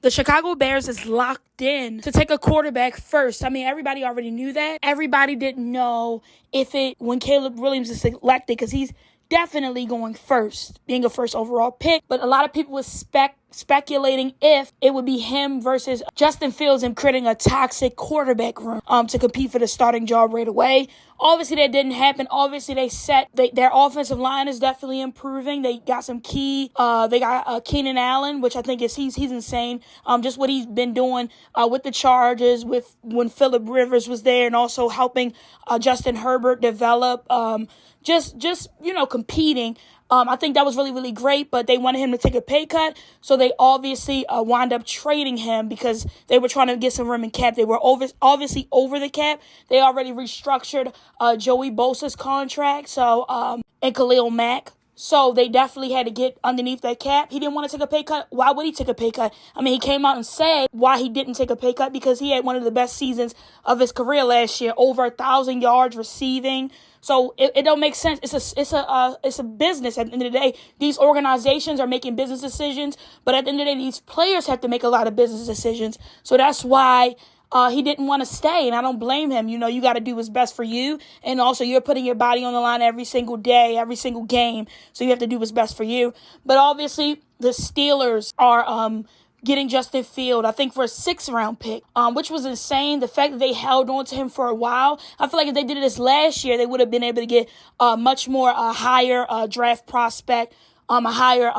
The Chicago Bears is locked in to take a quarterback first. I mean, everybody already knew that. Everybody didn't know when Caleb Williams is selected, because he's definitely going first, being a first overall pick. But a lot of people were speculating if it would be him versus Justin Fields and creating a toxic quarterback room to compete for the starting job right away. Obviously, that didn't happen. Obviously, their offensive line is definitely improving. They got some key. They got Keenan Allen, which I think he's insane. Just what he's been doing with the Chargers, with when Phillip Rivers was there, and also helping Justin Herbert develop. Just competing. I think that was really, really great, but they wanted him to take a pay cut, so they obviously wound up trading him because they were trying to get some room in cap. They were obviously over the cap. They already restructured Joey Bosa's contract, and Khalil Mack. So they definitely had to get underneath that cap. He didn't want to take a pay cut. Why would he take a pay cut? I mean, he came out and said why he didn't take a pay cut, because he had one of the best seasons of his career last year, over 1,000 yards receiving. So it don't make sense. It's a business. At the end of the day, these organizations are making business decisions, but at the end of the day, these players have to make a lot of business decisions. So that's why he didn't want to stay, and I don't blame him. You got to do what's best for you, and also you're putting your body on the line every single day, every single game, so you have to do what's best for you. But obviously, the Steelers are getting Justin Fields, I think, for a 6th-round pick, which was insane. The fact that they held on to him for a while. I feel like if they did this last year, they would have been able to get much more higher draft prospect, a higher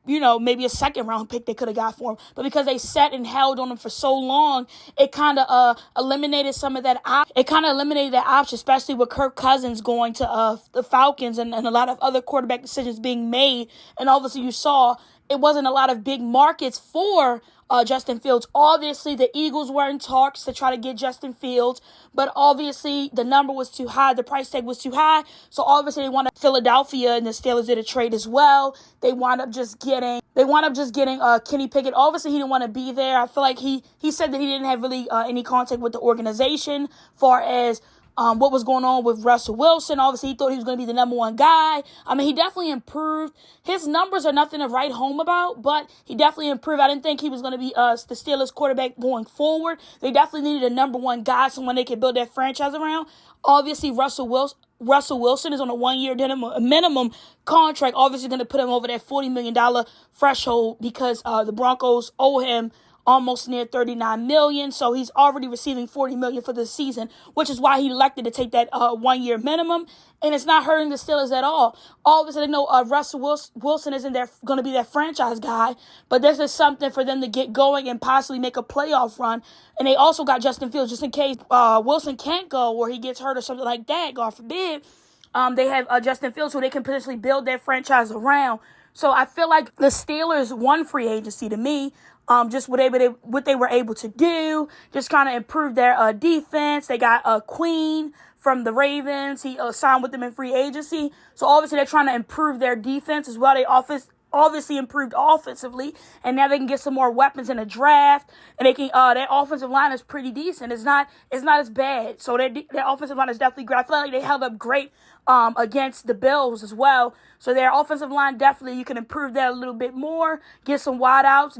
maybe a 2nd-round pick they could have got for him. But because they sat and held on him for so long, it kind of eliminated some of that option, especially with Kirk Cousins going to the Falcons and a lot of other quarterback decisions being made. And obviously you saw it wasn't a lot of big markets for Justin Fields. Obviously, the Eagles were in talks to try to get Justin Fields, but obviously the number was too high. The price tag was too high. So obviously they wanted Philadelphia, and the Steelers did a trade as well. They wound up just getting Kenny Pickett. Obviously, he didn't want to be there. I feel like he said that he didn't have really any contact with the organization far as what was going on with Russell Wilson. Obviously, he thought he was going to be the number one guy. I mean, he definitely improved. His numbers are nothing to write home about, but he definitely improved. I didn't think he was going to be the Steelers quarterback going forward. They definitely needed a number one guy, someone they could build their franchise around. Obviously, Russell Wilson is on a 1-year minimum contract, obviously going to put him over that $40 million threshold, because the Broncos owe him almost near $39 million. So he's already receiving $40 million for the season, which is why he elected to take that 1-year minimum. And it's not hurting the Steelers at all. Obviously, they know Russell Wilson isn't going to be their franchise guy, but this is something for them to get going and possibly make a playoff run. And they also got Justin Fields just in case Wilson can't go or he gets hurt or something like that, God forbid. They have Justin Fields, who they can potentially build their franchise around. So I feel like the Steelers won free agency to me. Just what they were able to do, just kind of improve their defense. They got Queen from the Ravens. He signed with them in free agency. So obviously they're trying to improve their defense as well. They obviously improved offensively, and now they can get some more weapons in the draft, and they can their offensive line is pretty decent. It's not as bad. So their offensive line is definitely great. I feel like they held up great against the Bills as well. So their offensive line, definitely you can improve that a little bit more, get some wideouts,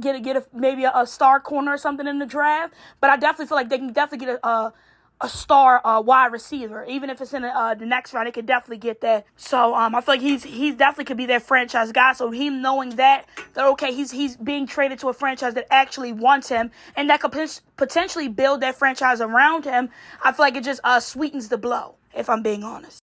maybe a star corner or something in the draft. But I definitely feel like they can definitely get a star wide receiver. Even if it's in the next round, they could definitely get that. So I feel like he definitely could be their franchise guy. So him knowing that okay, he's being traded to a franchise that actually wants him and that could potentially build that franchise around him, I feel like it just sweetens the blow, if I'm being honest.